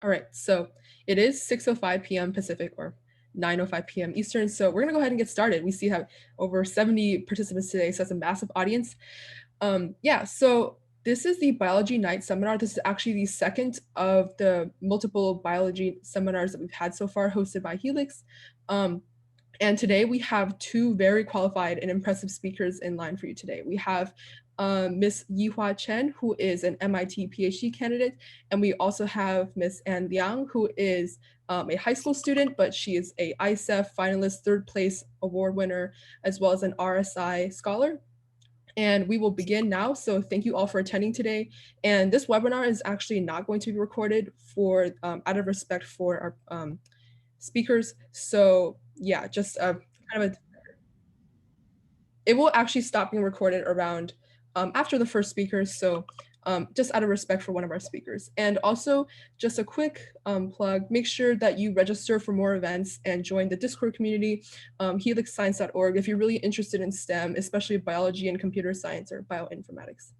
All right, so it is 6:05 p.m. Pacific or 9:05 p.m. Eastern. So we're gonna go ahead and get started. We see have over 70 participants today, so that's a massive audience. So this is the Biology Night seminar. This is actually the second of the multiple biology seminars that we've had so far, hosted by Helix. And today we have two very qualified and impressive speakers in line for you today. We have Ms. Yihua Chen, who is an MIT PhD candidate, and we also have Ms. Anne Liang, who is a high school student, but she is a ISEF finalist, third place award winner, as well as an RSI scholar. And we will begin now. So thank you all for attending today. And this webinar is actually not going to be recorded for out of respect for our speakers. So yeah, just it will actually stop being recorded around after the first speaker. So just out of respect for one of our speakers. And also just a quick plug, make sure that you register for more events and join the Discord community, helixscience.org, if you're really interested in STEM, especially biology and computer science or bioinformatics.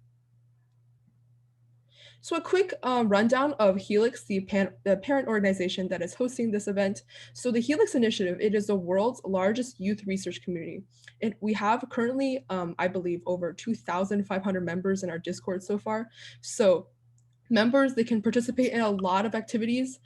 So a quick rundown of Helix, the parent organization that is hosting this event. So the Helix Initiative, it is the world's largest youth research community. We have currently, I believe, over 2,500 members in our Discord so far. So members, they can participate in a lot of activities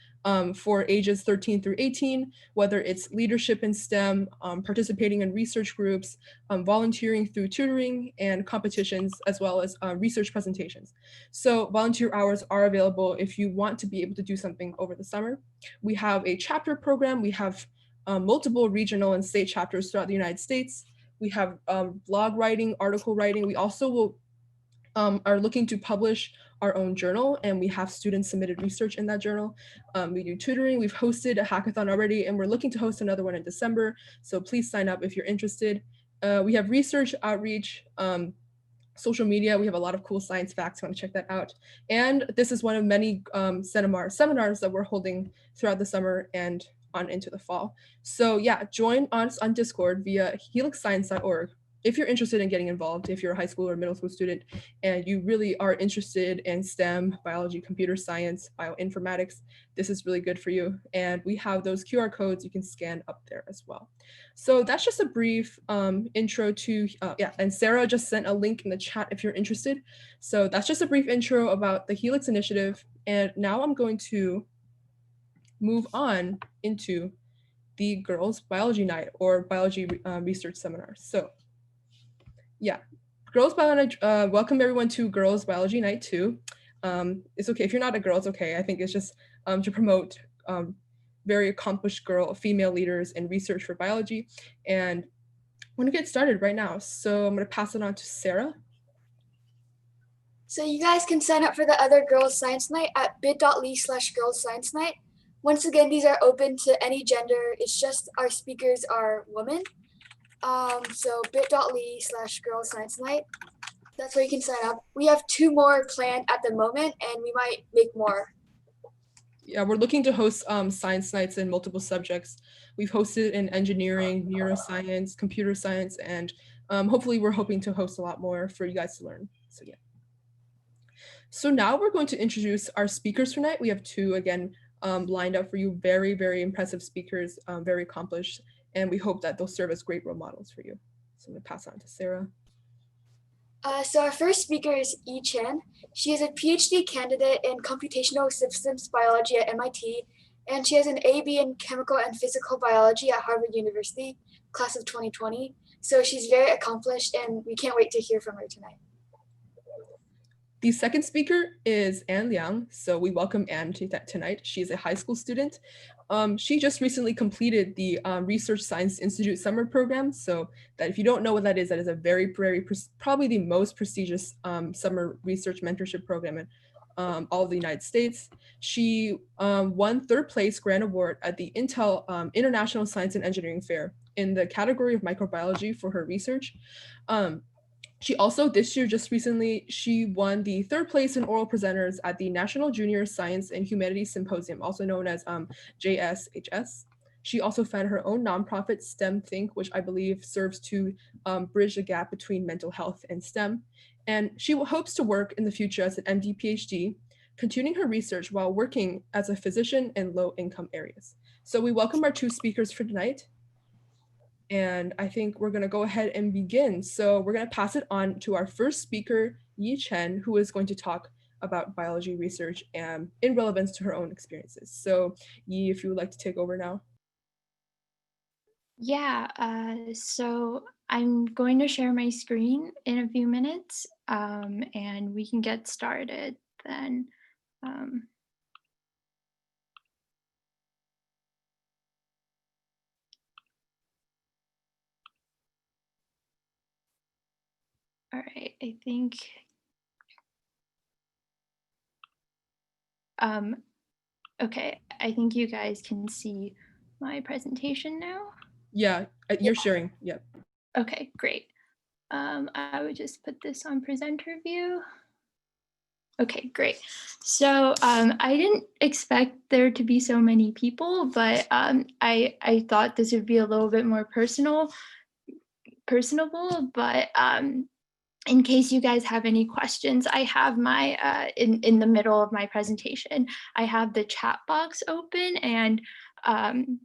for ages 13 through 18, whether it's leadership in STEM, participating in research groups, volunteering through tutoring and competitions, as well as research presentations. So volunteer hours are available if you want to be able to do something over the summer. We have a chapter program. We have multiple regional and state chapters throughout the United States. We have blog writing, article writing. We also will are looking to publish our own journal, and we have student submitted research in that journal. We do tutoring. We've hosted a hackathon already, and we're looking to host another one in December. So please sign up if you're interested. We have research, outreach, social media. We have a lot of cool science facts. You want to check that out. And this is one of many seminars that we're holding throughout the summer and on into the fall. So yeah, join us on Discord via helixscience.org. If you're interested in getting involved, if you're a high school or middle school student and you really are interested in STEM, biology, computer science, bioinformatics, this is really good for you. And we have those QR codes you can scan up there as well. So that's just a brief intro to, and Sarah just sent a link in the chat if you're interested. So that's just a brief intro about the Helix Initiative. And now I'm going to move on into the Girls Biology Night or Biology Research Seminar. So yeah, Girls Biology, welcome everyone to Girls Biology Night 2. It's okay, if you're not a girl, it's okay. I think it's just to promote very accomplished female leaders in research for biology. And I'm gonna get started right now. So I'm gonna pass it on to Sarah. So you guys can sign up for the other Girls Science Night at bit.ly/Girls Science Night. Once again, these are open to any gender. It's just our speakers are women. So bit.ly/Girls Science Night. That's where you can sign up. We have 2 more planned at the moment, and we might make more. Yeah, we're looking to host science nights in multiple subjects. We've hosted in engineering, neuroscience, computer science, and hopefully we're hoping to host a lot more for you guys to learn. So yeah. So now we're going to introduce our speakers for tonight. We have 2 again lined up for you. Very, very impressive speakers, very accomplished, and we hope that they'll serve as great role models for you. So I'm gonna pass on to Sarah. So our first speaker is Yi Chen. She is a PhD candidate in computational systems biology at MIT, and she has an AB in chemical and physical biology at Harvard University, class of 2020. So she's very accomplished, and we can't wait to hear from her tonight. The second speaker is Anne Liang. So we welcome Anne tonight. She's a high school student. She just recently completed the Research Science Institute summer program. So that if you don't know what that is a very, probably the most prestigious summer research mentorship program in all of the United States. She won 3rd place grant award at the Intel International Science and Engineering Fair in the category of microbiology for her research. She also, this year, just recently, she won the 3rd place in oral presenters at the National Junior Science and Humanities Symposium, also known as JSHS. She also founded her own nonprofit, STEM Think, which I believe serves to bridge the gap between mental health and STEM. And she hopes to work in the future as an MD, PhD, continuing her research while working as a physician in low-income areas. So we welcome our 2 speakers for tonight. And I think we're going to go ahead and begin. So we're going to pass it on to our first speaker, Yi Chen, who is going to talk about biology research and in relevance to her own experiences. So Yi, if you would like to take over now. Yeah, so I'm going to share my screen in a few minutes, and we can get started then. Um, all right, I think, okay, I think you guys can see my presentation now. Yeah, you're sharing. Yep. Okay, great. I would just put this on presenter view. Okay, great. So I didn't expect there to be so many people, but I thought this would be a little bit more personable. But in case you guys have any questions, I have my in the middle of my presentation, I have the chat box open, and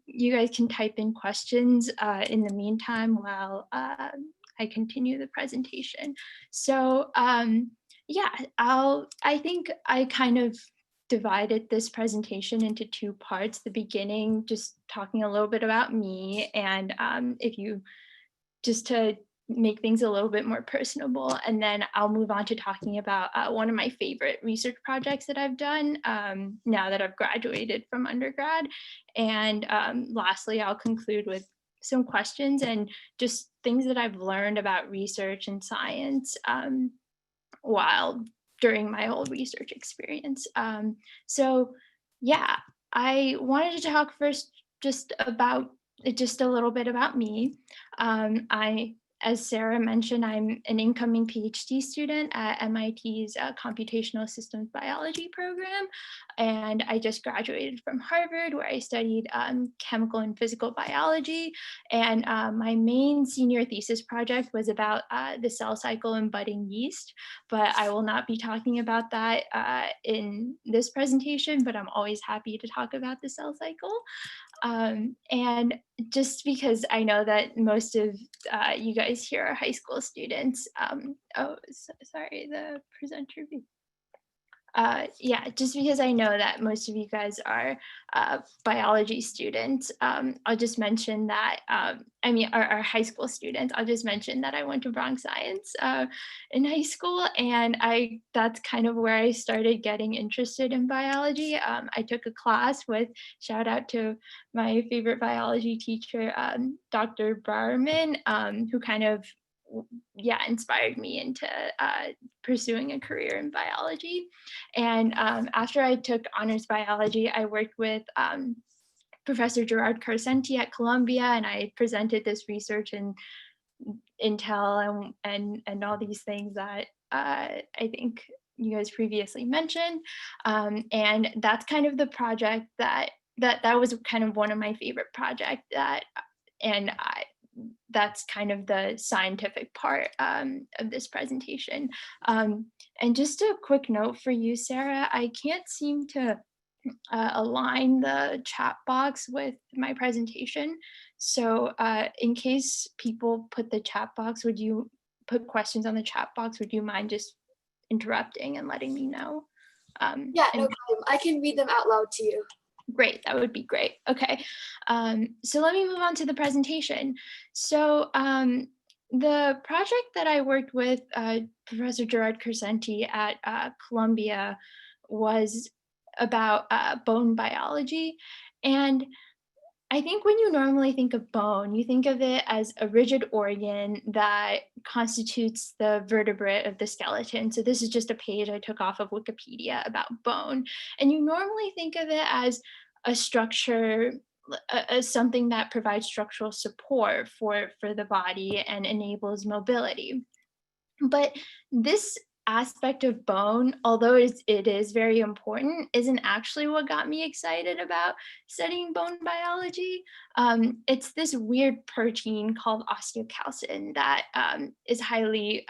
you guys can type in questions in the meantime while I continue the presentation. So yeah, I think I kind of divided this presentation into 2 parts. The beginning, just talking a little bit about me, and if you just to make things a little bit more personable. And then I'll move on to talking about one of my favorite research projects that I've done now that I've graduated from undergrad. And lastly, I'll conclude with some questions and just things that I've learned about research and science while during my whole research experience. So yeah, I wanted to talk first just a little bit about me. As Sarah mentioned, I'm an incoming PhD student at MIT's Computational Systems Biology program, and I just graduated from Harvard, where I studied chemical and physical biology. And my main senior thesis project was about the cell cycle in budding yeast, but I will not be talking about that in this presentation, but I'm always happy to talk about the cell cycle. And just because I know that most of you guys here are high school students. Sorry, the presenter view. Yeah, just because I know that most of you guys are biology students, I'll just mention that, I mean, our high school students, I'll just mention that I went to Bronx Science in high school, and that's kind of where I started getting interested in biology. I took a class with, shout out to my favorite biology teacher, Dr. Barman, who kind of inspired me into pursuing a career in biology. And after I took honors biology, I worked with Professor Gerard Carcenti at Columbia, and I presented this research in Intel and all these things that I think you guys previously mentioned. And that's kind of the project that was kind of one of my favorite projects that's kind of the scientific part of this presentation. And just a quick note for you, Sarah, I can't seem to align the chat box with my presentation. So in case people put questions on the chat box, would you mind just interrupting and letting me know? Yeah, no problem. I can read them out loud to you. Great, that would be great. Okay, so let me move on to the presentation. So the project that I worked with Professor Gerard Carcenti at Columbia was about bone biology. And I think when you normally think of bone, you think of it as a rigid organ that constitutes the vertebrate of the skeleton. So this is just a page I took off of Wikipedia about bone. And you normally think of it as a structure, as something that provides structural support for the body and enables mobility. But this aspect of bone, although it is very important, isn't actually what got me excited about studying bone biology. It's this weird protein called osteocalcin that is highly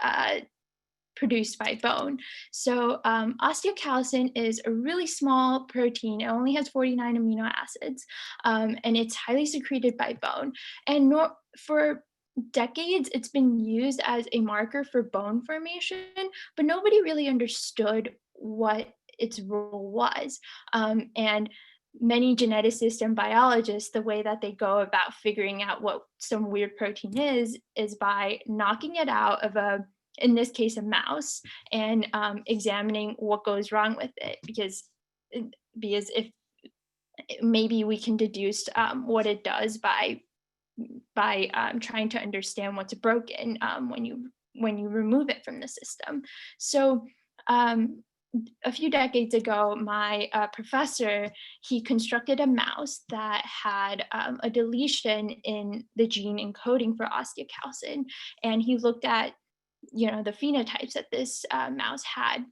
produced by bone. So osteocalcin is a really small protein. It only has 49 amino acids, and it's highly secreted by bone. And for decades, it's been used as a marker for bone formation, but nobody really understood what its role was. And many geneticists and biologists, the way that they go about figuring out what some weird protein is by knocking it out of in this case, a mouse, and examining what goes wrong with it, because if maybe we can deduce what it does by trying to understand what's broken when you remove it from the system. So um, a few decades ago, my professor, he constructed a mouse that had a deletion in the gene encoding for osteocalcin, and he looked at the phenotypes that this mouse had,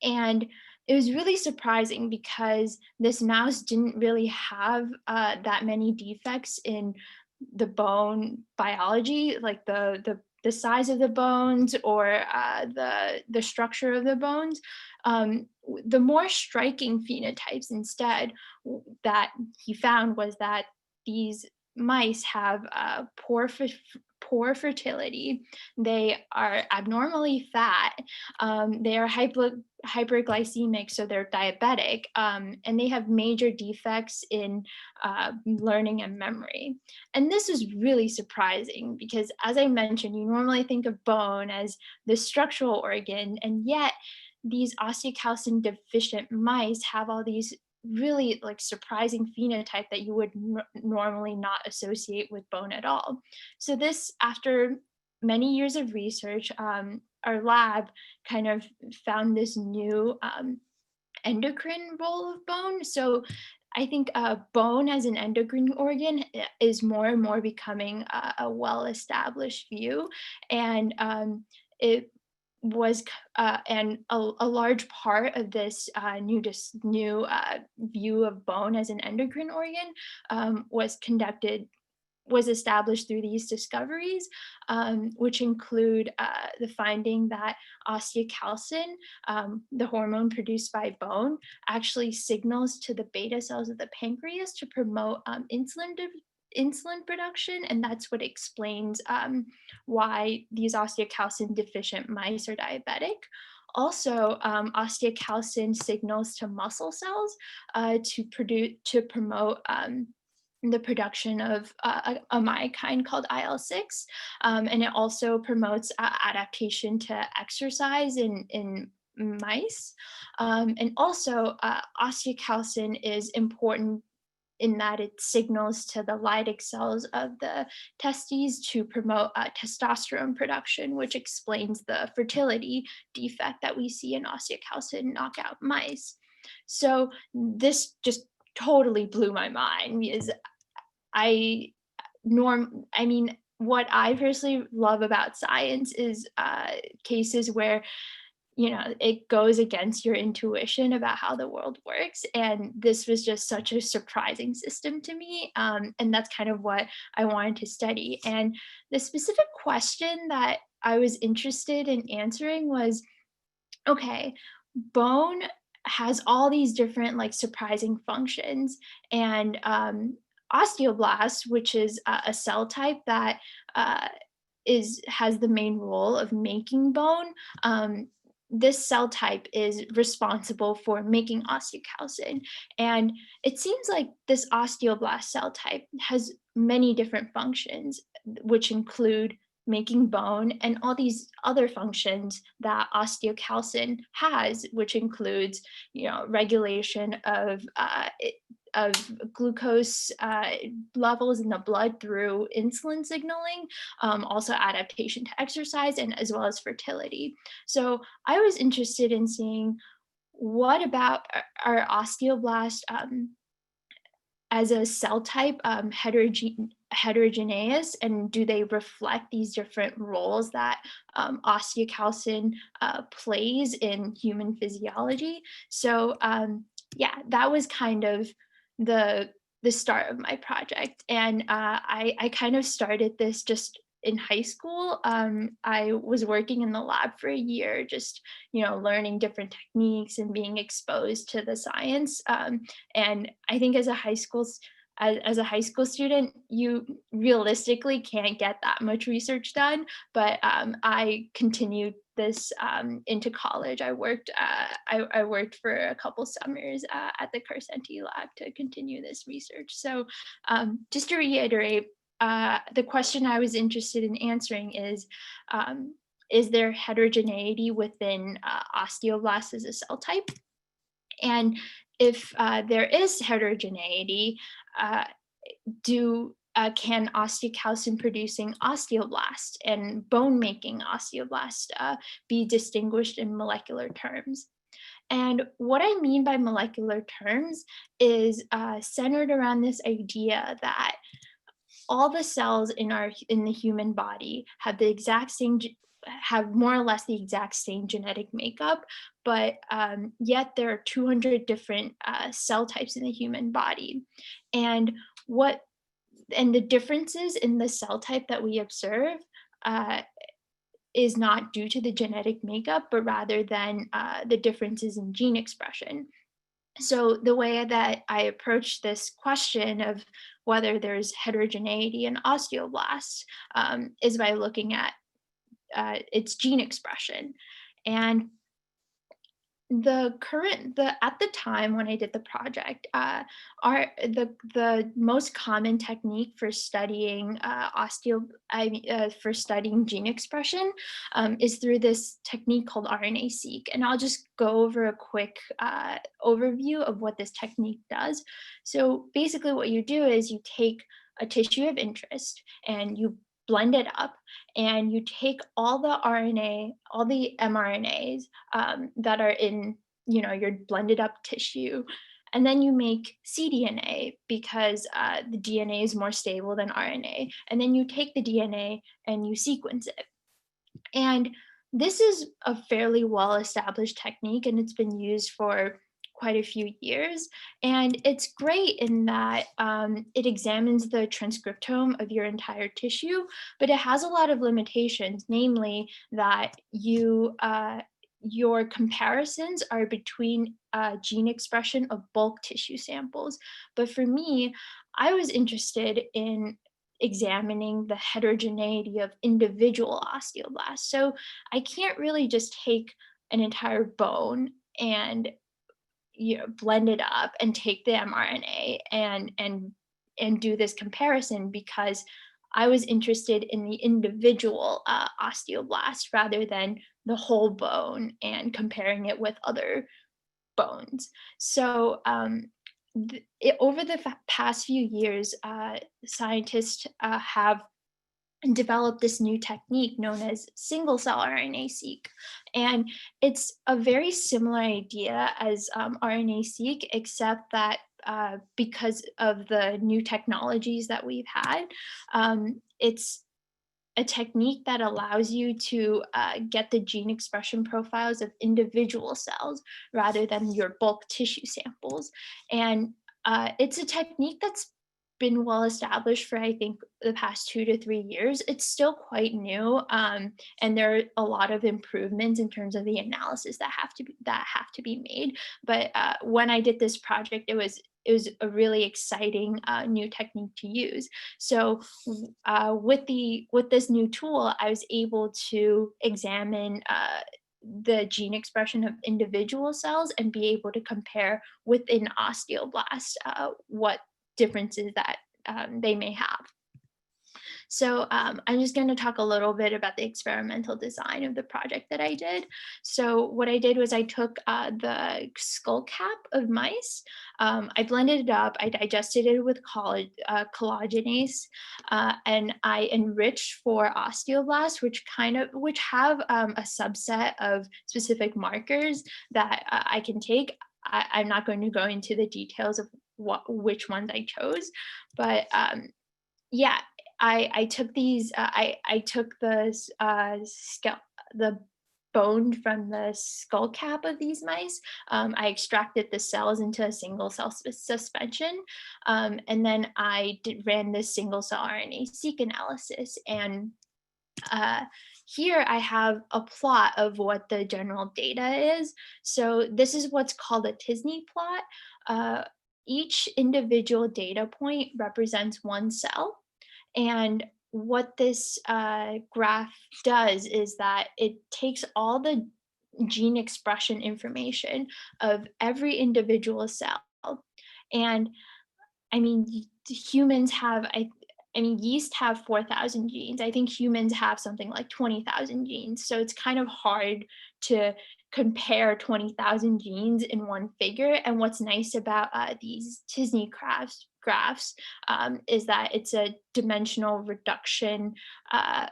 and it was really surprising because this mouse didn't really have that many defects in the bone biology, like the size of the bones or the structure of the bones. The more striking phenotypes instead that he found was that these mice have poor fertility. They are abnormally fat. They are hyperglycemic, so they're diabetic, and they have major defects in learning and memory. And this is really surprising because, as I mentioned, you normally think of bone as the structural organ, and yet these osteocalcin deficient mice have all these really like surprising phenotype that you would normally not associate with bone at all. So this, after many years of research, our lab kind of found this new endocrine role of bone. So I think bone as an endocrine organ is more and more becoming a well-established view, and it was and a large part of this new view of bone as an endocrine organ was established through these discoveries, which include the finding that osteocalcin, the hormone produced by bone, actually signals to the beta cells of the pancreas to promote insulin production, and that's what explains why these osteocalcin deficient mice are diabetic. Also, osteocalcin signals to muscle cells to promote the production of a myokine called IL-6, and it also promotes adaptation to exercise in mice. And also, osteocalcin is important in that it signals to the Leydig cells of the testes to promote testosterone production, which explains the fertility defect that we see in osteocalcin knockout mice. So this just totally blew my mind because I I mean, what I personally love about science is cases where it goes against your intuition about how the world works, and this was just such a surprising system to me, and that's kind of what I wanted to study. And the specific question that I was interested in answering was, okay, bone has all these different like surprising functions, and osteoblast, which is a cell type that has the main role of making bone. This cell type is responsible for making osteocalcin, and it seems like this osteoblast cell type has many different functions, which include making bone and all these other functions that osteocalcin has, which includes regulation of glucose levels in the blood through insulin signaling, also adaptation to exercise, and as well as fertility. So I was interested in seeing what about our osteoblast as a cell type heterogeneous, and do they reflect these different roles that osteocalcin plays in human physiology? So yeah, that was kind of the start of my project, and I kind of started this just in high school, I was working in the lab for a year, just, learning different techniques and being exposed to the science. And I think as a high school student, you realistically can't get that much research done. But I continued this into college. I worked for a couple summers at the Carcenti lab to continue this research. So just to reiterate, the question I was interested in answering is there heterogeneity within osteoblasts as a cell type? And if there is heterogeneity, uh, can osteocalcin producing osteoblasts and bone making osteoblasts be distinguished in molecular terms? And what I mean by molecular terms is centered around this idea that all the cells in the human body have the exact same have more or less the exact same genetic makeup, but yet there are 200 different cell types in the human body. And what and the differences in the cell type that we observe uh, is not due to the genetic makeup, but rather than the differences in gene expression. So the way that I approach this question of whether there's heterogeneity in osteoblasts is by looking at its gene expression. And at the time when I did the project, the most common technique for studying for studying gene expression is through this technique called RNA-seq. And I'll just go over a quick overview of what this technique does. So basically what you do is you take a tissue of interest and you blend it up, and you take all the RNA, all the mRNAs that are in your blended up tissue, and then you make cDNA because the DNA is more stable than RNA, and then you take the DNA and you sequence it. And this is a fairly well established technique, and it's been used for quite a few years. And it's great in that it examines the transcriptome of your entire tissue, but it has a lot of limitations, namely that your comparisons are between gene expression of bulk tissue samples. But for me, I was interested in examining the heterogeneity of individual osteoblasts. So I can't really just take an entire bone and blend it up and take the mRNA and do this comparison, because I was interested in the individual osteoblast rather than the whole bone and comparing it with other bones. So over the past few years, scientists have developed this new technique known as single cell RNA-seq. And it's a very similar idea as RNA-seq, except that because of the new technologies that we've had, it's a technique that allows you to get the gene expression profiles of individual cells rather than your bulk tissue samples. And it's a technique that's been well established for, I think, the past 2 to 3 years. It's still quite new, and there are a lot of improvements in terms of the analysis that have to be made. But when I did this project, it was a really exciting new technique to use. So with this new tool, I was able to examine the gene expression of individual cells and be able to compare within osteoblasts what differences that they may have. So I'm just going to talk a little bit about the experimental design of the project that I did. So what I did was I took the skull cap of mice, I blended it up, I digested it with collagenase, and I enriched for osteoblasts, which have a subset of specific markers that I can take. I'm not going to go into the details of which ones I chose, but yeah, I took these. I took the bone from the skull cap of these mice. I extracted the cells into a single cell suspension, and then ran this single cell RNA-seq analysis. And Here I have a plot of what the general data is. So this is what's called a Tisney plot. Uh, each individual data point represents one cell. And what this graph does is that it takes all the gene expression information of every individual cell. And I mean, humans have, I mean, yeast have 4,000 genes. I think humans have something like 20,000 genes. So it's kind of hard to compare 20,000 genes in one figure. And what's nice about these Tisney graphs is that it's a dimensional reduction uh,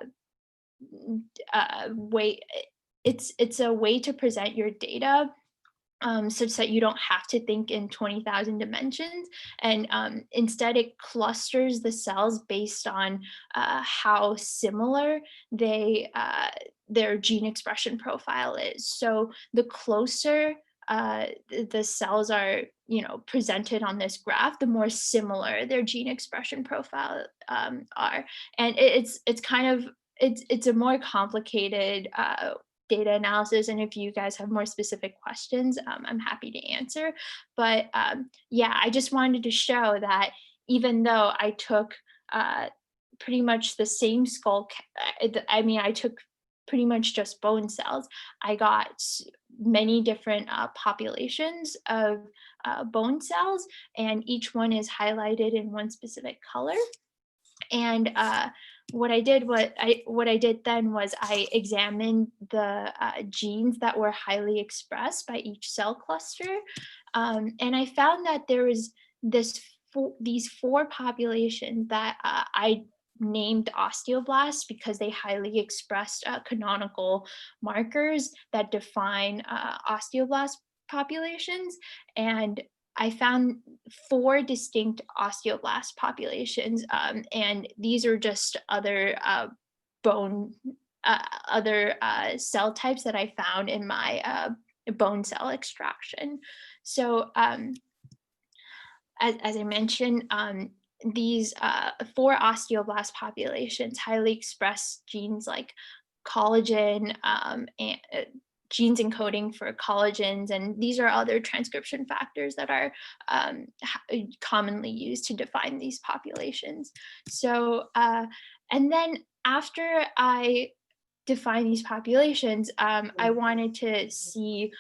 way. It's a way to present your data such that you don't have to think in 20,000 dimensions. And instead, it clusters the cells based on how similar their gene expression profile is. So the closer the cells are, presented on this graph, the more similar their gene expression profile are. And it's kind of it's a more complicated data analysis, and if you guys have more specific questions, I'm happy to answer. But yeah, I just wanted to show that even though I took pretty much the same I mean, I took pretty much just bone cells, I got many different populations of bone cells, and each one is highlighted in one specific color. And what I did then was I examined the genes that were highly expressed by each cell cluster, and I found that there was these four populations that I named osteoblasts because they highly expressed canonical markers that define osteoblast populations. And I found four distinct osteoblast populations, and these are just bone, other cell types that I found in my bone cell extraction. So, as I mentioned, these four osteoblast populations highly express genes like collagen and genes encoding for collagens, and these are other transcription factors that are commonly used to define these populations. So, and then after I define these populations, I wanted to see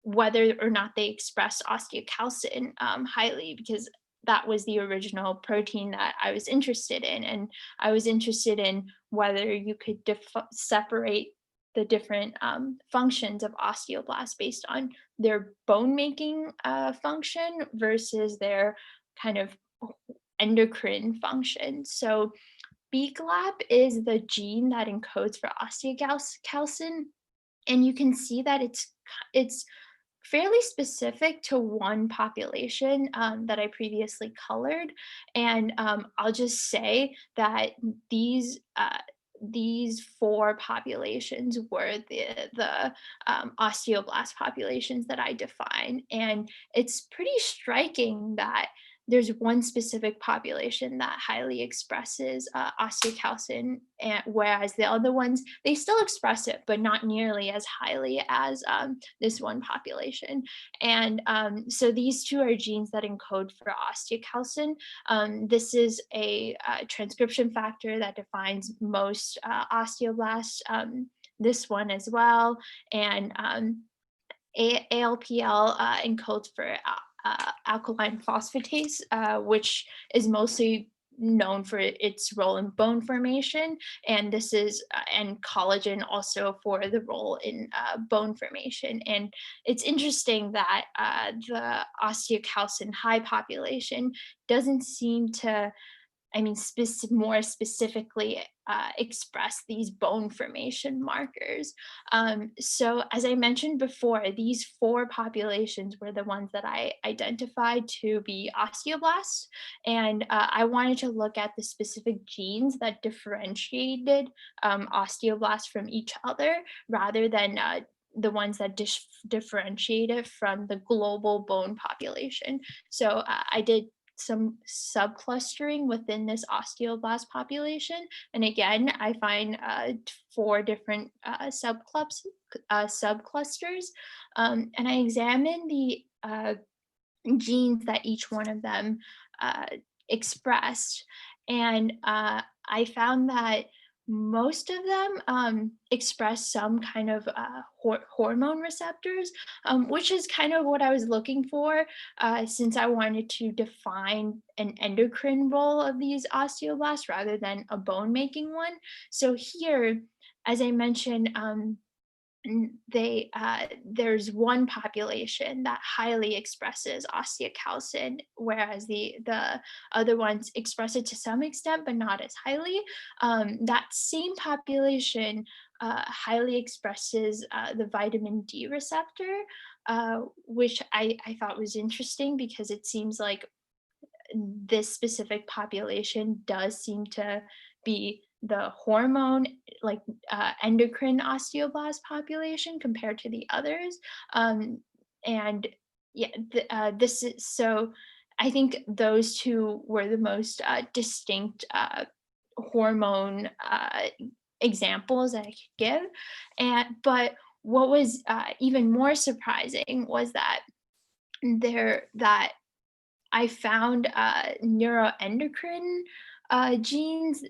whether or not they express osteocalcin highly, because that was the original protein that I was interested in. And I was interested in whether you could separate the different functions of osteoblasts based on their bone making function versus their kind of endocrine function. So BGLAP is the gene that encodes for osteocalcin, and you can see that it's fairly specific to one population that I previously colored. And I'll just say that these four populations were the osteoblast populations that I defined. And it's pretty striking that there's one specific population that highly expresses osteocalcin, and whereas the other ones, they still express it, but not nearly as highly as this one population. And so these two are genes that encode for osteocalcin. This is a transcription factor that defines most osteoblasts, this one as well. And ALPL encodes for alkaline phosphatase, which is mostly known for its role in bone formation, and this is and collagen also for the role in bone formation. And it's interesting that the osteocalcin high population doesn't seem to, I mean, more specifically express these bone formation markers. So as I mentioned before, these four populations were the ones that I identified to be osteoblasts. And I wanted to look at the specific genes that differentiated osteoblasts from each other rather than the ones that differentiated from the global bone population. So I did some subclustering within this osteoblast population. And again, I find 4 different subclusters, and I examined the genes that each one of them uh, expressed. And I found that most of them express some kind of hormone receptors, which is kind of what I was looking for, since I wanted to define an endocrine role of these osteoblasts rather than a bone making one. So here, as I mentioned, there's one population that highly expresses osteocalcin, whereas the other ones express it to some extent but not as highly. That same population highly expresses the vitamin D receptor, which I thought was interesting because it seems like this specific population does seem to be the hormone, like endocrine osteoblast population compared to the others. And yeah, this is so. I think those two were the most distinct hormone examples that I could give. And but what was even more surprising was that that I found neuroendocrine genes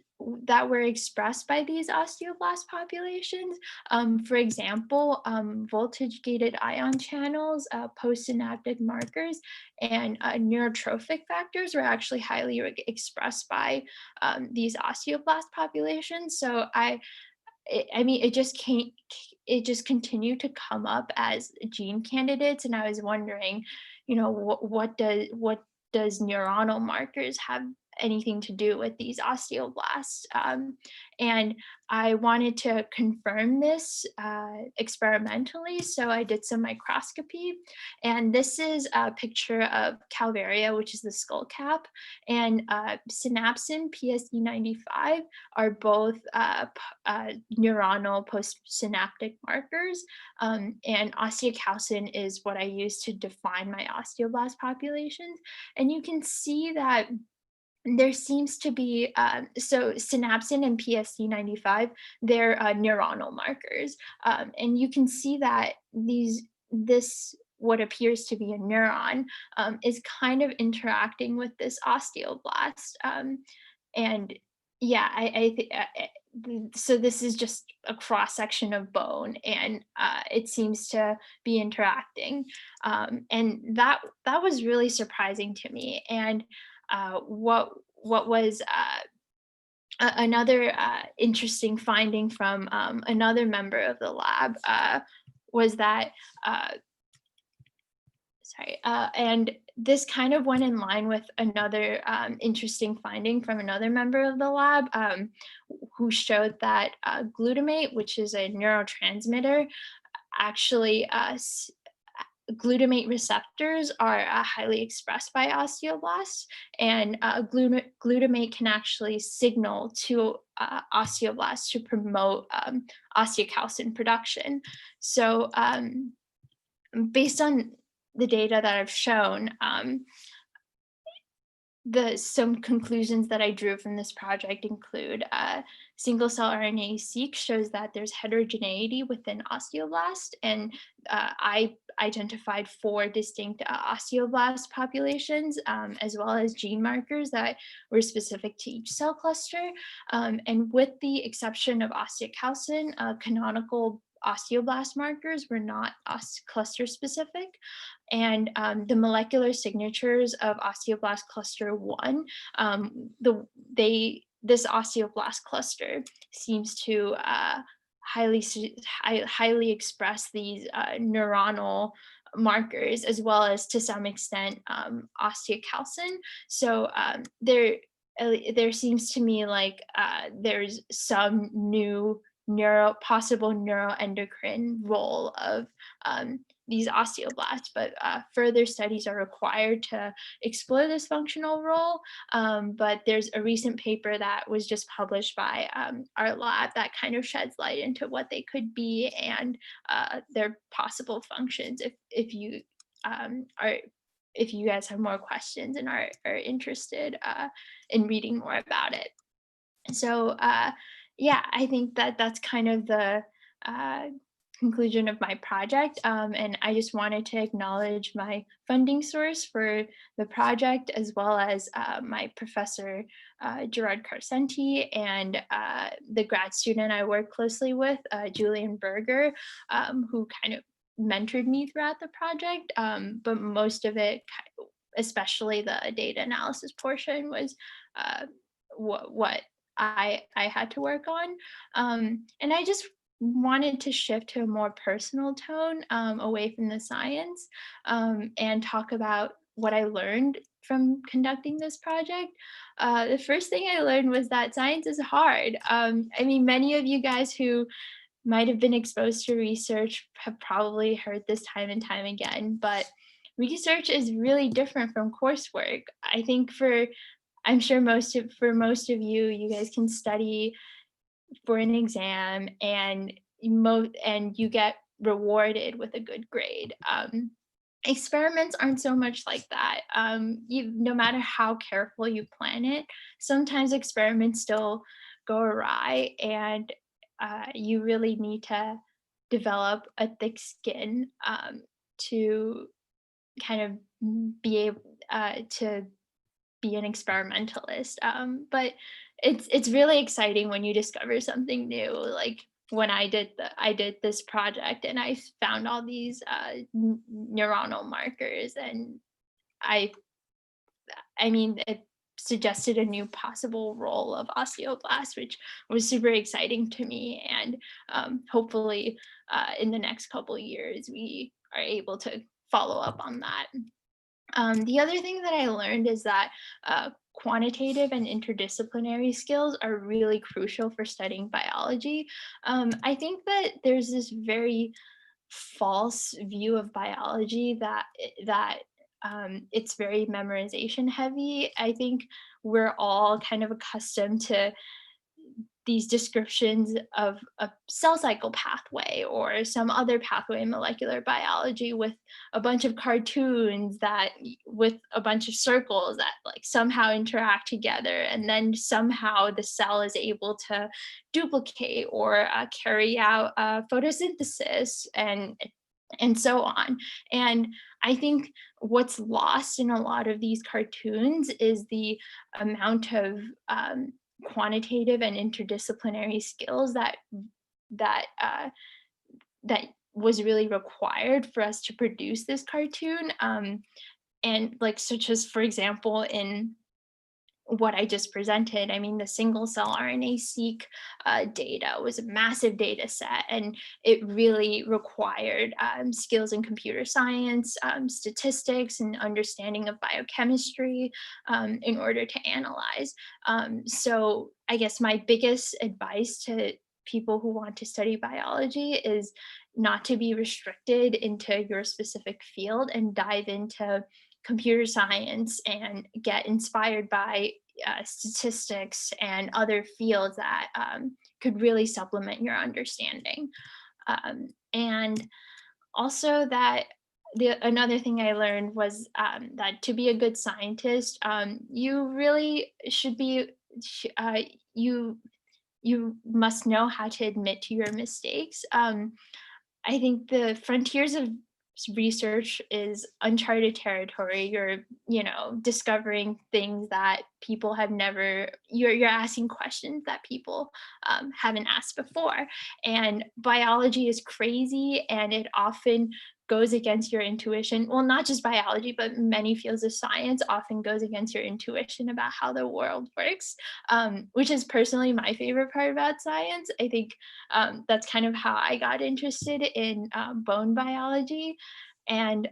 that were expressed by these osteoblast populations. For example, voltage-gated ion channels, postsynaptic markers, and neurotrophic factors were actually highly expressed by these osteoblast populations. So I mean, it just continued to come up as gene candidates, and I was wondering, what does neuronal markers have anything to do with these osteoblasts? And I wanted to confirm this experimentally, so I did some microscopy, and this is a picture of calvaria, which is the skull cap, and synapsin PSE95 are both neuronal postsynaptic markers. And osteocalcin is what I use to define my osteoblast populations. And you can see that there seems to be, so synapsin and PSC95, they're neuronal markers. And you can see that this what appears to be a neuron is kind of interacting with this osteoblast. And yeah, so this is just a cross section of bone, and it seems to be interacting, and that was really surprising to me. And what was another interesting finding from another member of the lab was that and this kind of went in line with another interesting finding from another member of the lab, who showed that glutamate, which is a neurotransmitter, actually glutamate receptors are highly expressed by osteoblasts, and glutamate can actually signal to osteoblasts to promote osteocalcin production. So based on the data that I've shown, some conclusions that I drew from this project include single cell RNA-seq shows that there's heterogeneity within osteoblast, and I identified 4 distinct osteoblast populations, as well as gene markers that were specific to each cell cluster. And with the exception of osteocalcin, canonical osteoblast markers were not cluster specific. And the molecular signatures of osteoblast cluster 1, this osteoblast cluster seems to highly express these neuronal markers, as well as to some extent osteocalcin. So there seems to me like there's some new possible neuroendocrine role of these osteoblasts, but further studies are required to explore this functional role. But there's a recent paper that was just published by our lab that kind of sheds light into what they could be and their possible functions if you are if you guys have more questions and are interested in reading more about it. So yeah, I think that that's kind of the uh, conclusion of my project. And I just wanted to acknowledge my funding source for the project, as well as my professor, Gerard Carcenti, and the grad student I work closely with, Julian Berger, who kind of mentored me throughout the project. But most of it, especially the data analysis portion, was what I had to work on. And I just wanted to shift to a more personal tone, away from the science, and talk about what I learned from conducting this project. The first thing I learned was that science is hard. I mean, many of you guys who might have been exposed to research have probably heard this time and time again, but research is really different from coursework. I think I'm sure for most of you, you guys can study for an exam and you get rewarded with a good grade. Experiments aren't so much like that. No matter how careful you plan it, sometimes experiments still go awry, and you really need to develop a thick skin, to kind of be able to be an experimentalist. But it's really exciting when you discover something new. Like when I did this project and I found all these neuronal markers, and I I mean it suggested a new possible role of osteoblasts, which was super exciting to me. And hopefully, in the next couple years, we are able to follow up on that. The other thing that I learned is that quantitative and interdisciplinary skills are really crucial for studying biology. I think that there's this very false view of biology that it's very memorization heavy. I think we're all kind of accustomed to these descriptions of a cell cycle pathway or some other pathway in molecular biology, with a bunch of cartoons with a bunch of circles that like somehow interact together, and then somehow the cell is able to duplicate or carry out photosynthesis, and so on. And I think what's lost in a lot of these cartoons is the amount of quantitative and interdisciplinary skills that that was really required for us to produce this cartoon. And like, such as, for example, in what I just presented. I mean, the single cell RNA-seq data was a massive data set, and it really required skills in computer science, statistics, and understanding of biochemistry, in order to analyze. So I guess my biggest advice to people who want to study biology is not to be restricted into your specific field, and dive into computer science and get inspired by statistics and other fields that could really supplement your understanding. And also that another thing I learned was that to be a good scientist, you really should be you must know how to admit to your mistakes. I think the frontiers of research is uncharted territory. You're, discovering things that people have never. You're asking questions that people haven't asked before, and biology is crazy, and it often goes against your intuition. Well, not just biology, but many fields of science often goes against your intuition about how the world works, which is personally my favorite part about science. I think that's kind of how I got interested in bone biology. And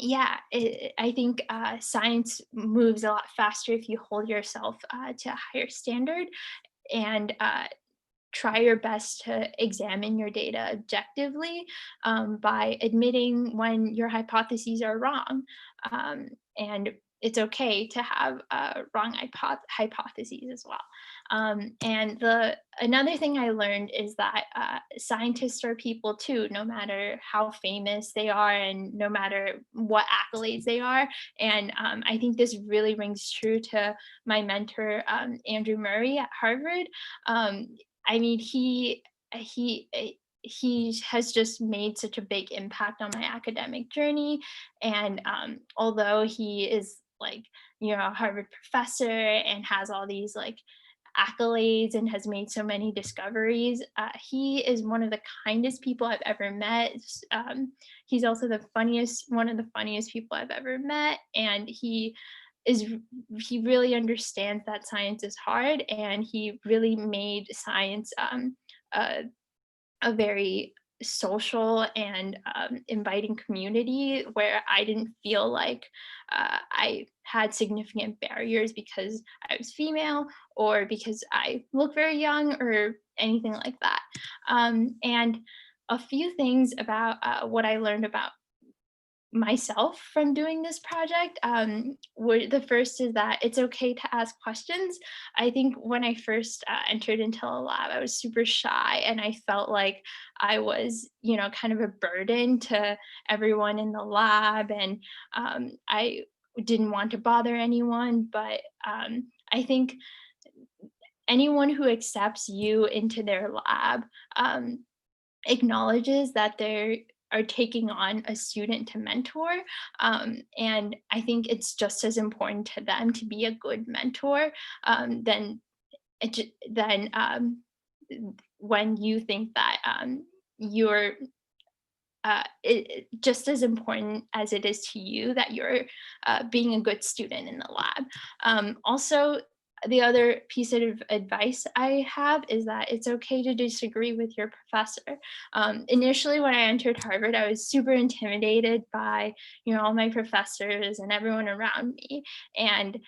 yeah, I think science moves a lot faster if you hold yourself to a higher standard, and try your best to examine your data objectively, by admitting when your hypotheses are wrong. And it's okay to have wrong hypotheses as well. And another thing I learned is that scientists are people too, no matter how famous they are and no matter what accolades they are. And I think this really rings true to my mentor, Andrew Murray at Harvard. I mean, he he has just made such a big impact on my academic journey. And although he is like, a Harvard professor and has all these like accolades and has made so many discoveries, he is one of the kindest people I've ever met. He's also one of the funniest people I've ever met. And is he really understands that science is hard, and he really made science a, a very social and inviting community where I didn't feel like I had significant barriers because I was female or because I look very young or anything like that. And a few things about what I learned about myself from doing this project. The first is that it's okay to ask questions. I think when I first entered into a lab, I was super shy and I felt like I was, kind of a burden to everyone in the lab. And I didn't want to bother anyone. But I think anyone who accepts you into their lab acknowledges that they are taking on a student to mentor. And I think it's just as important to them to be a good mentor than when you think that you're just as important as it is to you that you're being a good student in the lab. Also, the other piece of advice I have is that it's okay to disagree with your professor. Initially, when I entered Harvard, I was super intimidated by, all my professors and everyone around me. And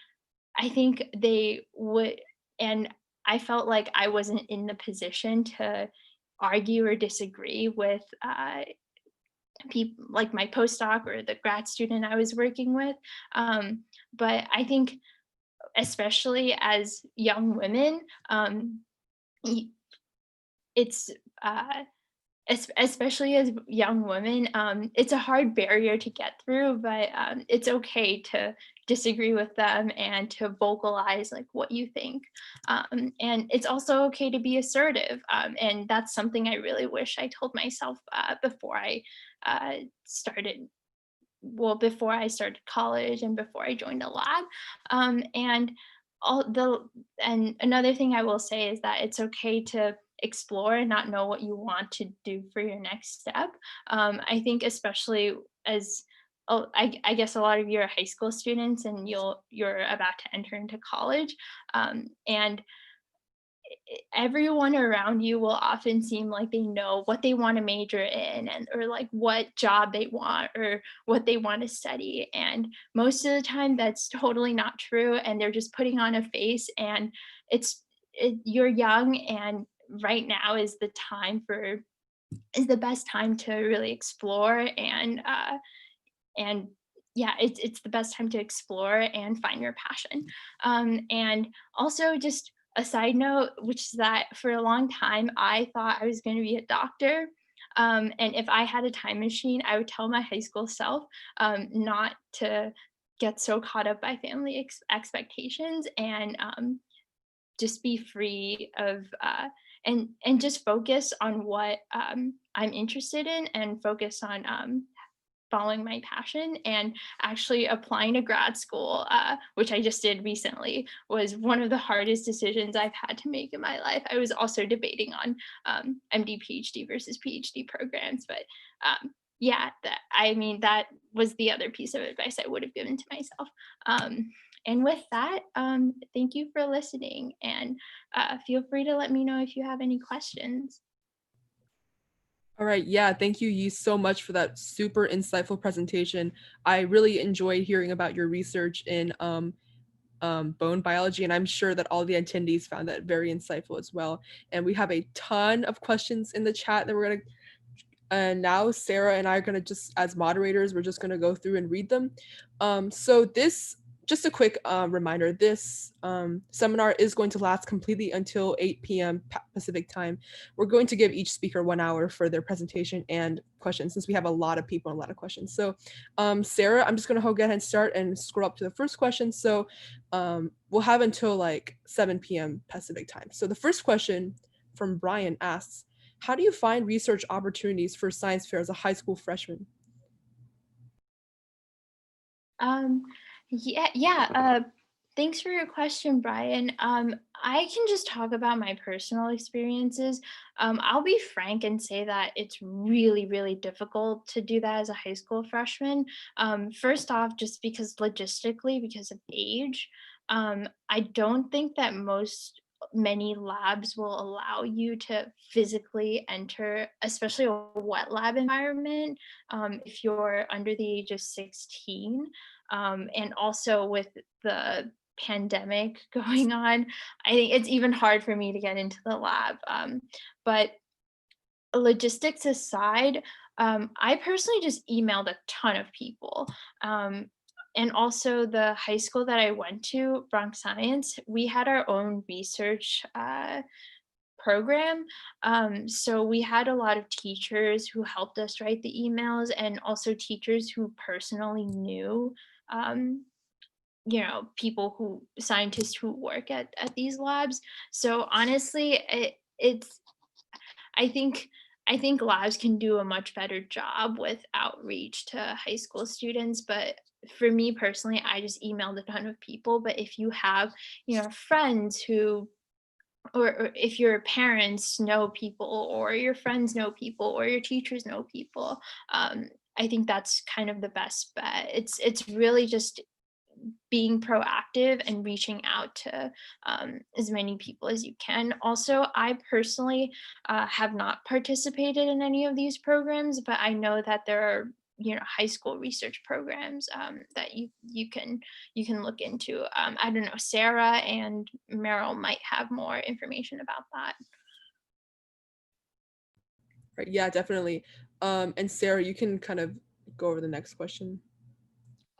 I think they would, and I felt like I wasn't in the position to argue or disagree with people like my postdoc or the grad student I was working with. But I think especially as young women, it's especially as young women, it's a hard barrier to get through, but it's okay to disagree with them and to vocalize like what you think. And it's also okay to be assertive. And that's something I really wish I told myself before I started before I started college and before I joined a lab. And another thing I will say is that it's okay to explore and not know what you want to do for your next step. I think especially as I guess a lot of you are high school students and you're about to enter into college. And everyone around you will often seem like they know what they want to major in and or like what job they want or what they want to study, and most of the time that's totally not true and they're just putting on a face. And you're young, and right now is the best time to really explore. And yeah, it's the best time to explore and find your passion. And also, just a side note, which is that for a long time I thought I was going to be a doctor. And if I had a time machine, I would tell my high school self not to get so caught up by family expectations, and just be free of and just focus on what I'm interested in, and focus on following my passion. And actually applying to grad school, which I just did recently, was one of the hardest decisions I've had to make in my life. I was also debating on MD, PhD versus PhD programs, but yeah, that was the other piece of advice I would have given to myself. And with that, thank you for listening, and feel free to let me know if you have any questions. All right, yeah, thank you, Yi, so much for that super insightful presentation. I really enjoyed hearing about your research in bone biology, and I'm sure that all the attendees found that very insightful as well. And we have a ton of questions in the chat that we're going to, and now Sarah and I are going to just, as moderators, we're just going to go through and read them. So this, just a quick reminder, this seminar is going to last completely until 8 p.m. Pacific time. We're going to give each speaker 1 hour for their presentation and questions, since we have a lot of people and a lot of questions. So Sarah, I'm just going to go ahead and start and scroll up to the first question. So we'll have until like 7 p.m. Pacific time. So the first question from Brian asks, how do you find research opportunities for science fair as a high school freshman? Yeah. Thanks for your question, Brian. I can just talk about my personal experiences. I'll be frank and say that it's really, really difficult to do that as a high school freshman. First off, just because logistically, because of age, I don't think that many labs will allow you to physically enter, especially a wet lab environment, if you're under the age of 16. And also with the pandemic going on, I think it's even hard for me to get into the lab. But logistics aside, I personally just emailed a ton of people. And also the high school that I went to, Bronx Science, we had our own research program. So we had a lot of teachers who helped us write the emails, and also teachers who personally knew um, scientists who work at these labs. So honestly, it's I think I think labs can do a much better job with outreach to high school students, but for me personally, I just emailed a ton of people. But if you have, friends who, or if your parents know people, or your friends know people, or your teachers know people, I think that's kind of the best bet. It's really just being proactive and reaching out to as many people as you can. Also, I personally have not participated in any of these programs, but I know that there are high school research programs that you can look into. I don't know, Sarah and Meryl might have more information about that. Right, yeah, definitely. And Sarah, you can kind of go over the next question.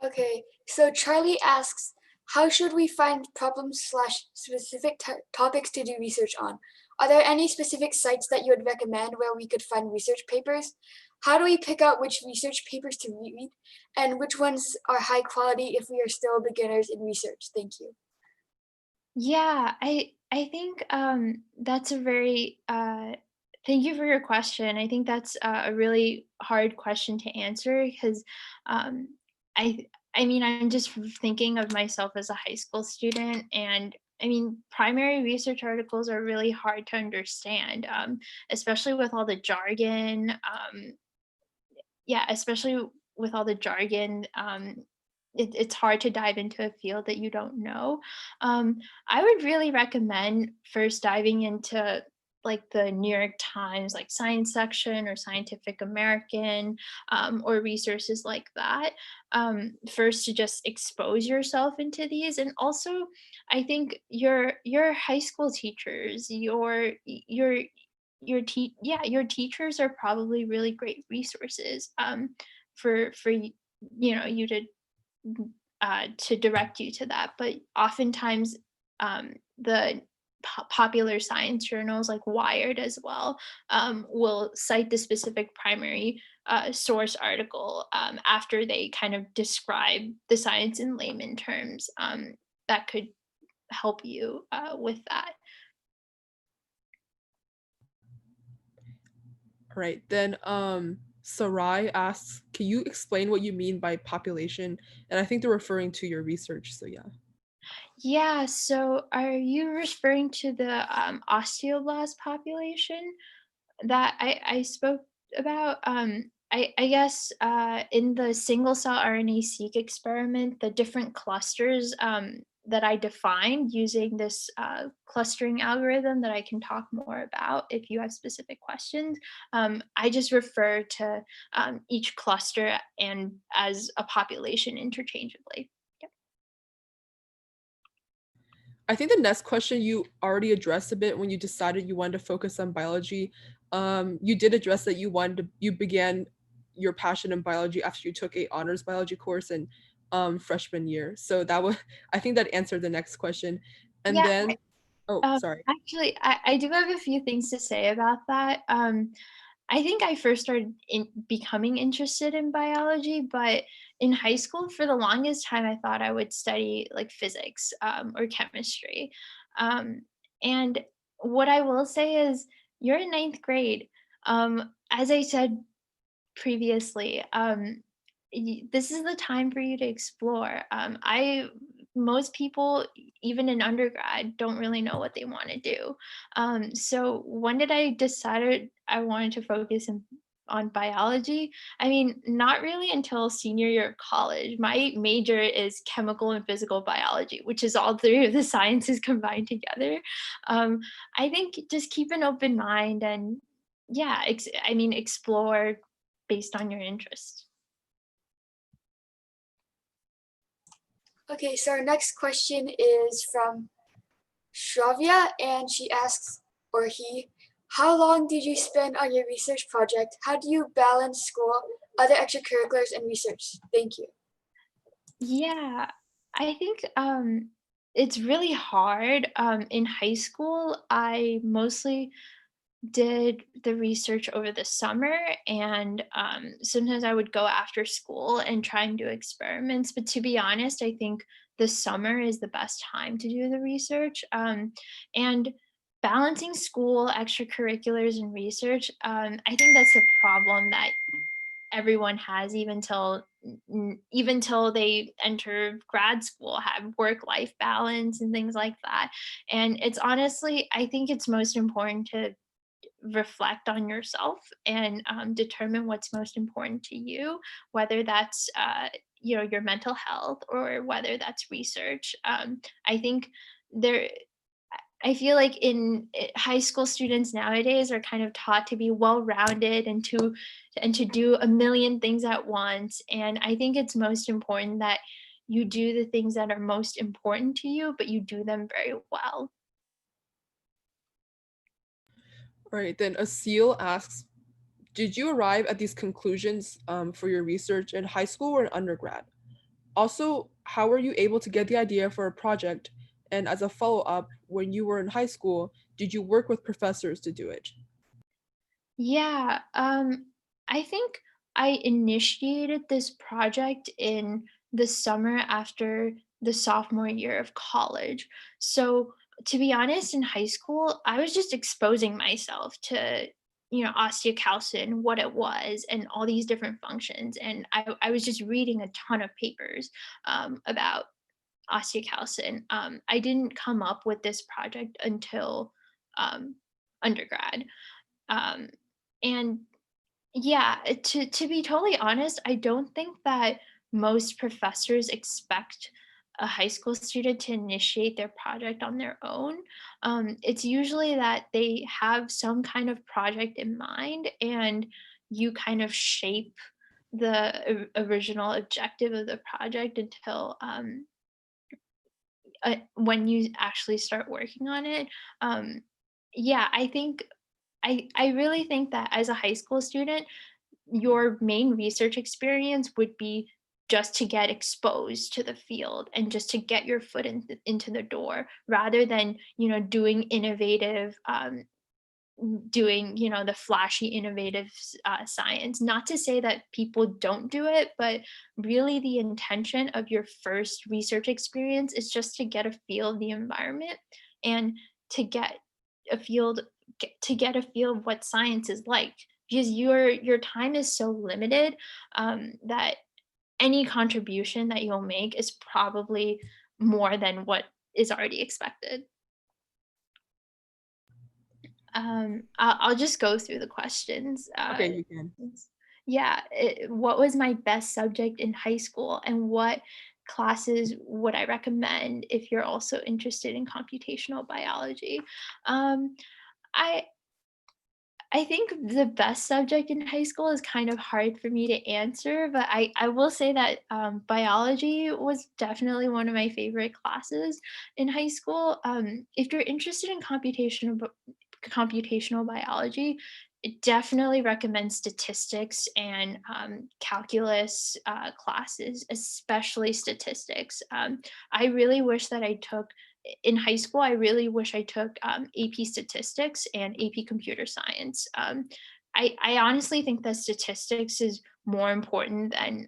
Okay, so Charlie asks, how should we find problems slash specific topics to do research on? Are there any specific sites that you would recommend where we could find research papers? How do we pick out which research papers to read and which ones are high quality if we are still beginners in research? Thank you. Yeah, I think that's a very thank you for your question. I think that's a really hard question to answer because um, I mean I'm just thinking of myself as a high school student, and I mean primary research articles are really hard to understand, especially with all the jargon. Yeah, especially with all the jargon, it's hard to dive into a field that you don't know. I would really recommend first diving into like the New York Times, like science section or Scientific American, or resources like that. First, to just expose yourself into these, and also, I think your high school teachers, your teachers are probably really great resources you to direct you to that. But oftentimes the popular science journals like Wired as well will cite the specific primary source article after they kind of describe the science in layman terms. That could help you with that. All right, then Sarai asks, can you explain what you mean by population? And I think they're referring to your research, so yeah. Yeah, so are you referring to the osteoblast population that I spoke about? I guess in the single cell RNA-seq experiment, the different clusters that I defined using this clustering algorithm that I can talk more about if you have specific questions. I just refer to each cluster and as a population interchangeably. Yep. I think the next question you already addressed a bit when you decided you wanted to focus on biology. You did address that you began your passion in biology after you took a honors biology course in freshman year. So that was I think that answered the next question. And Yeah, then oh, sorry. actually, I do have a few things to say about that. I think I first started becoming interested in biology, but in high school, for the longest time, I thought I would study like physics or chemistry. Um, and what I will say is, you're in ninth grade. As I said previously, this is the time for you to explore. Most people, even in undergrad, don't really know what they want to do. So when did I decide I wanted to focus on biology? I mean, not really until senior year of college. My major is chemical and physical biology, which is all three of the sciences combined together. Um, I think just keep an open mind and yeah, I mean, explore based on your interest. Okay, so our next question is from Shravya, and she asks, or he, how long did you spend on your research project? How do you balance school, other extracurriculars, and research? Thank you. Yeah, I think it's really hard. In high school, I mostly did the research over the summer, and sometimes I would go after school and try and do experiments. But to be honest, I think the summer is the best time to do the research. And balancing school, extracurriculars, and research, I think that's a problem that everyone has even till they enter grad school, have work life balance and things like that. And it's honestly, I think it's most important to reflect on yourself and determine what's most important to you, whether that's your mental health or whether that's research. I think there I feel like high school students nowadays are kind of taught to be well-rounded and to do a million things at once. And I think it's most important that you do the things that are most important to you, but you do them very well. All right, then Asil asks, did you arrive at these conclusions for your research in high school or in undergrad? Also, how were you able to get the idea for a project? And as a follow-up, when you were in high school, did you work with professors to do it? Yeah, I think I initiated this project in the summer after the sophomore year of college. So, to be honest, in high school, I was just exposing myself to, osteocalcin, what it was, and all these different functions. And I was just reading a ton of papers about osteocalcin. I didn't come up with this project until um, undergrad. Um, and yeah, to be totally honest, I don't think that most professors expect a high school student to initiate their project on their own. It's usually that they have some kind of project in mind, and you kind of shape the original objective of the project until when you actually start working on it. Um, yeah, I think I really think that as a high school student, your main research experience would be just to get exposed to the field and just to get your foot into the door rather than doing innovative doing the flashy innovative science. Not to say that people don't do it, but really the intention of your first research experience is just to get a feel of the environment and to get a feel of what science is like, because your time is so limited, that any contribution that you'll make is probably more than what is already expected. I'll just go through the questions. Okay, you can. Yeah, what was my best subject in high school, and what classes would I recommend if you're also interested in computational biology? Um, I I think the best subject in high school is kind of hard for me to answer, but I will say that biology was definitely one of my favorite classes in high school. If you're interested in computational biology, it definitely recommend statistics and calculus classes, especially statistics. I really wish that I took in high school, I really wish I took AP statistics and AP computer science. I honestly think that statistics is more important than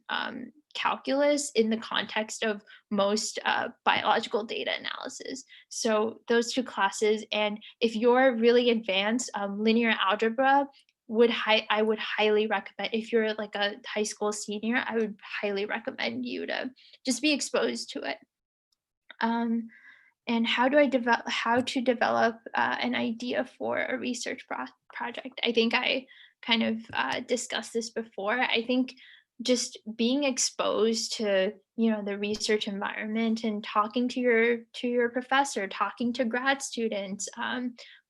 calculus in the context of most biological data analysis. So those two classes, and if you're really advanced, linear algebra I would highly recommend. If you're like a high school senior, I would highly recommend you to just be exposed to it. Um, and how to develop an idea for a research project. I think I kind of discussed this before. I think just being exposed to the research environment and talking to your professor, talking to grad students,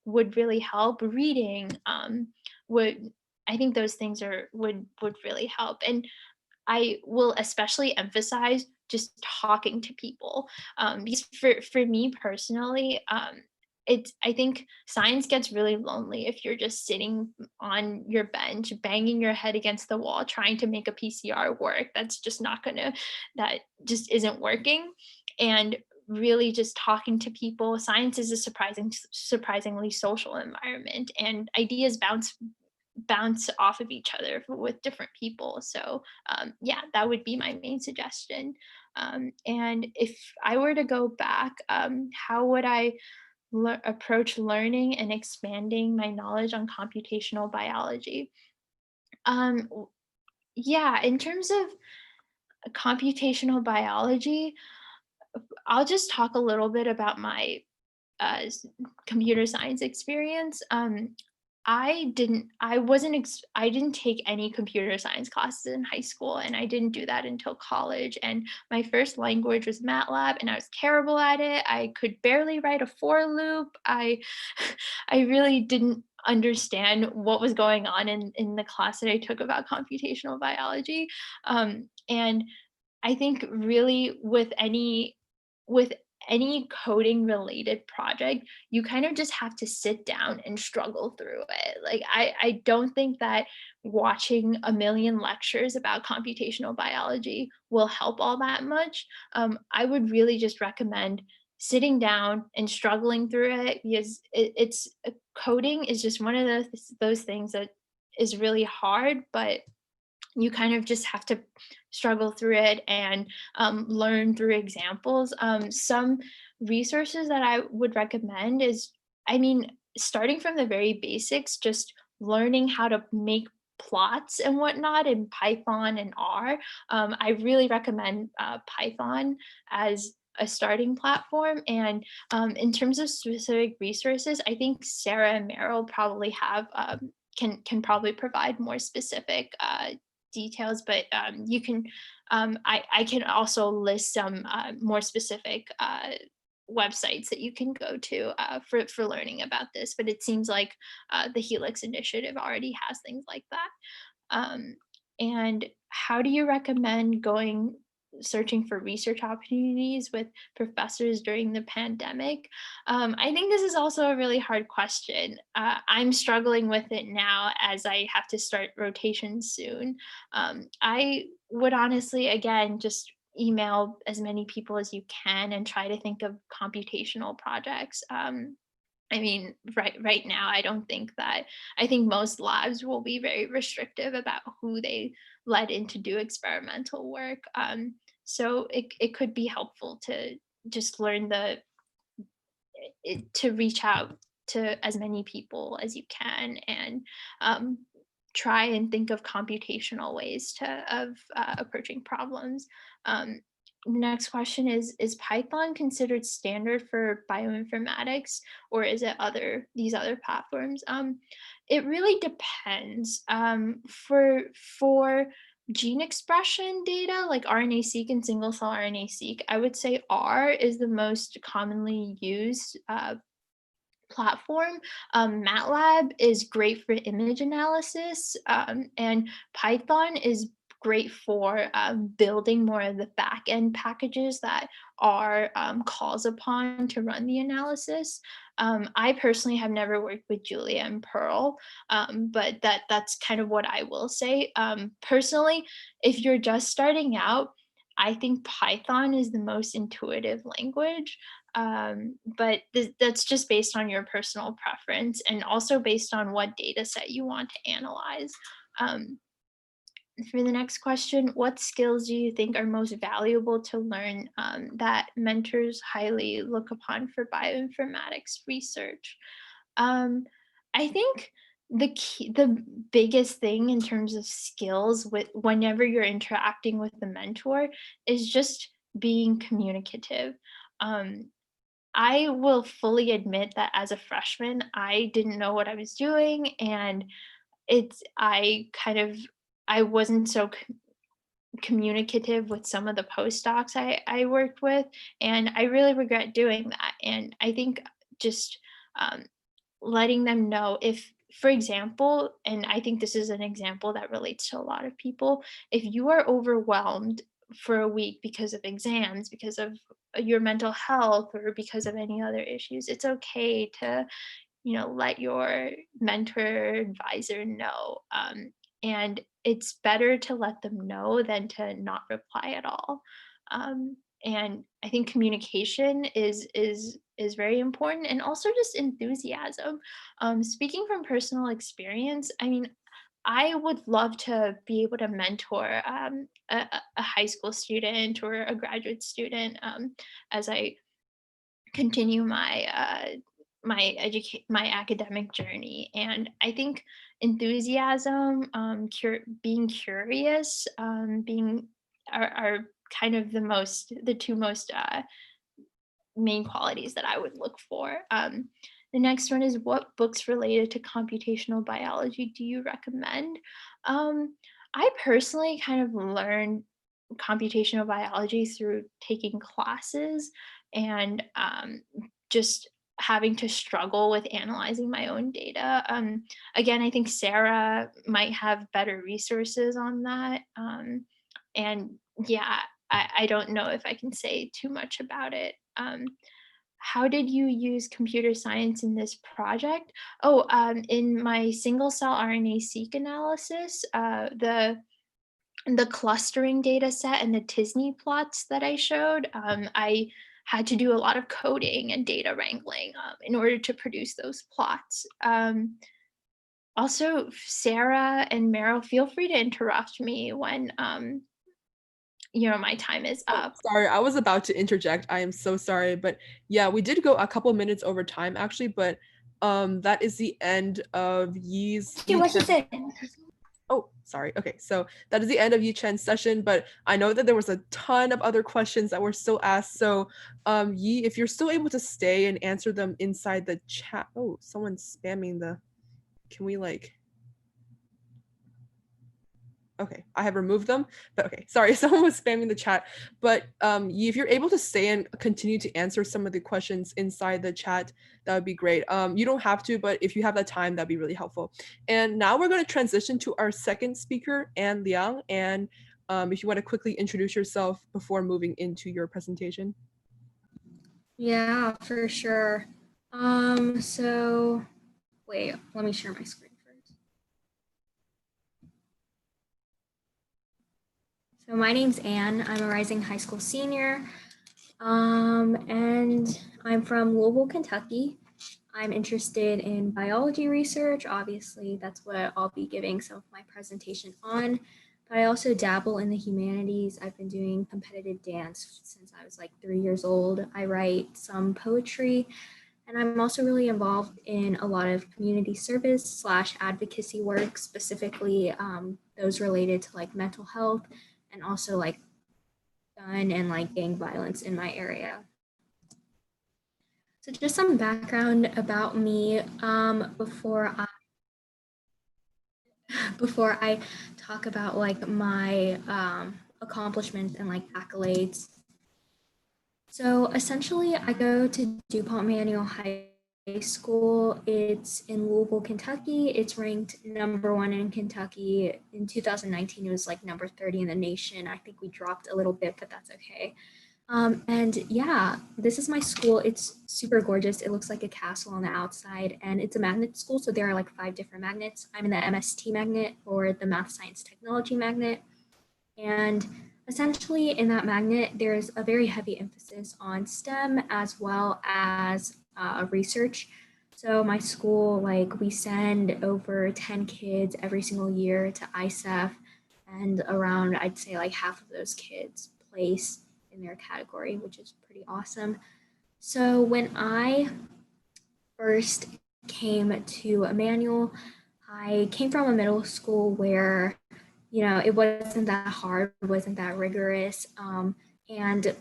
would really help. Reading would I think those things are would really help. And I will especially emphasize just talking to people, because for me personally, I think science gets really lonely if you're just sitting on your bench, banging your head against the wall, trying to make a PCR work. That just isn't working. And really just talking to people. Science is a surprisingly social environment, and ideas bounce off of each other with different people. So yeah, that would be my main suggestion. And if I were to go back, how would I approach learning and expanding my knowledge on computational biology? Um, yeah, in terms of computational biology, I'll just talk a little bit about my computer science experience. I didn't take any computer science classes in high school, and I didn't do that until college. And my first language was MATLAB, and I was terrible at it. I could barely write a for loop. I really didn't understand what was going on in the class that I took about computational biology. And I think really with any coding related project, you kind of just have to sit down and struggle through it. Like I don't think that watching a million lectures about computational biology will help all that much. I would really just recommend sitting down and struggling through it, because coding is just one of those things that is really hard, but you kind of just have to struggle through it and learn through examples. Some resources that I would recommend is, I mean, starting from the very basics, just learning how to make plots and whatnot in Python and R. I really recommend Python as a starting platform. And in terms of specific resources, I think Sarah and Meryl probably have can probably provide more specific details, but you can I can also list some more specific websites that you can go to for learning about this, but it seems like the Helix Initiative already has things like that. um, and how do you recommend going searching for research opportunities with professors during the pandemic? I think this is also a really hard question. I'm struggling with it now as I have to start rotation soon. I would honestly, again, just email as many people as you can and try to think of computational projects. I mean, right now, I don't think that I think most labs will be very restrictive about who they let in to do experimental work. So it could be helpful to just learn to reach out to as many people as you can, and um, try and think of computational ways of approaching problems. Um, Next question is Python considered standard for bioinformatics, or is it these other platforms? It really depends. For gene expression data like RNA-seq and single cell RNA-seq, I would say R is the most commonly used platform. MATLAB is great for image analysis, and Python is great for building more of the back end packages that are calls upon to run the analysis. I personally have never worked with Julia and Perl, but that's kind of what I will say. Personally, if you're just starting out, I think Python is the most intuitive language, but that's just based on your personal preference and also based on what data set you want to analyze. Um, for the next question, what skills do you think are most valuable to learn that mentors highly look upon for bioinformatics research? Um, I think the biggest thing in terms of skills with whenever you're interacting with the mentor is just being communicative. Um, I will fully admit that as a freshman, I didn't know what I was doing, and it's I wasn't so communicative with some of the postdocs I worked with, and I really regret doing that. And I think just um, letting them know if, for example, and I think this is an example that relates to a lot of people, if you are overwhelmed for a week because of exams, because of your mental health, or because of any other issues, it's okay to, let your mentor advisor know. And it's better to let them know than to not reply at all. And I think communication is very important, and also just enthusiasm. Speaking from personal experience, I mean, I would love to be able to mentor a high school student or a graduate student as I continue my academic journey. And I think enthusiasm, being curious, being are kind of the two most main qualities that I would look for. The next one is, what books related to computational biology do you recommend? I personally kind of learned computational biology through taking classes and just having to struggle with analyzing my own data. Again, I think Sarah might have better resources on that. And yeah, I don't know if I can say too much about it. How did you use computer science in this project? Oh, in my single cell RNA-seq analysis, the clustering data set and the Tisney plots that I showed, I had to do a lot of coding and data wrangling in order to produce those plots. Also, Sarah and Meryl, feel free to interrupt me when my time is Oh, up. sorry, I was about to interject. I am so sorry, but yeah, we did go a couple minutes over time actually, but that is the end of What she said. Oh, sorry. Okay, so that is the end of Yi Chen's session, but I know that there was a ton of other questions that were still asked. So, Yi, if you're still able to stay and answer them inside the chat. Oh, someone's spamming the. Can we like? Okay, I have removed them, but okay, sorry, someone was spamming the chat. But Yi, if you're able to stay and continue to answer some of the questions inside the chat, that would be great. You don't have to, but if you have that time, that'd be really helpful. And now we're going to transition to our second speaker, Anne Liang. And if you want to quickly introduce yourself before moving into your presentation. Yeah, for sure. So wait, let me share my screen first. So my name's Anne. I'm a rising high school senior. And I'm from Louisville, Kentucky. I'm interested in biology research. Obviously, that's what I'll be giving some of my presentation on. But I also dabble in the humanities. I've been doing competitive dance since I was like 3 years old. I write some poetry, and I'm also really involved in a lot of community service / advocacy work, specifically those related to like mental health and also like gun and like gang violence in my area. So just some background about me before I talk about like my accomplishments and like accolades. So essentially, I go to DuPont Manual High school. It's in Louisville, Kentucky. It's ranked #1 in Kentucky. In 2019, it was like number 30 in the nation. I think we dropped a little bit, but that's okay. And yeah, this is my school. It's super gorgeous. It looks like a castle on the outside, and it's a magnet school. So there are like 5 different magnets. I'm in the MST magnet, or the Math Science Technology magnet. And essentially in that magnet, there's a very heavy emphasis on STEM as well as research. So my school, like, we send over 10 kids every single year to ISEF, and around, I'd say, like half of those kids place in their category, which is pretty awesome. So when I first came to Emmanuel, I came from a middle school where, you know, it wasn't that hard, it wasn't that rigorous. And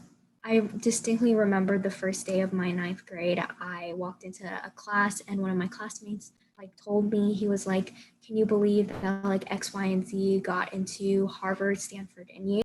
I distinctly remember the first day of my 9th grade. I walked into a class, and one of my classmates like told me, he was like, "Can you believe that like X, Y, and Z got into Harvard, Stanford, and you?"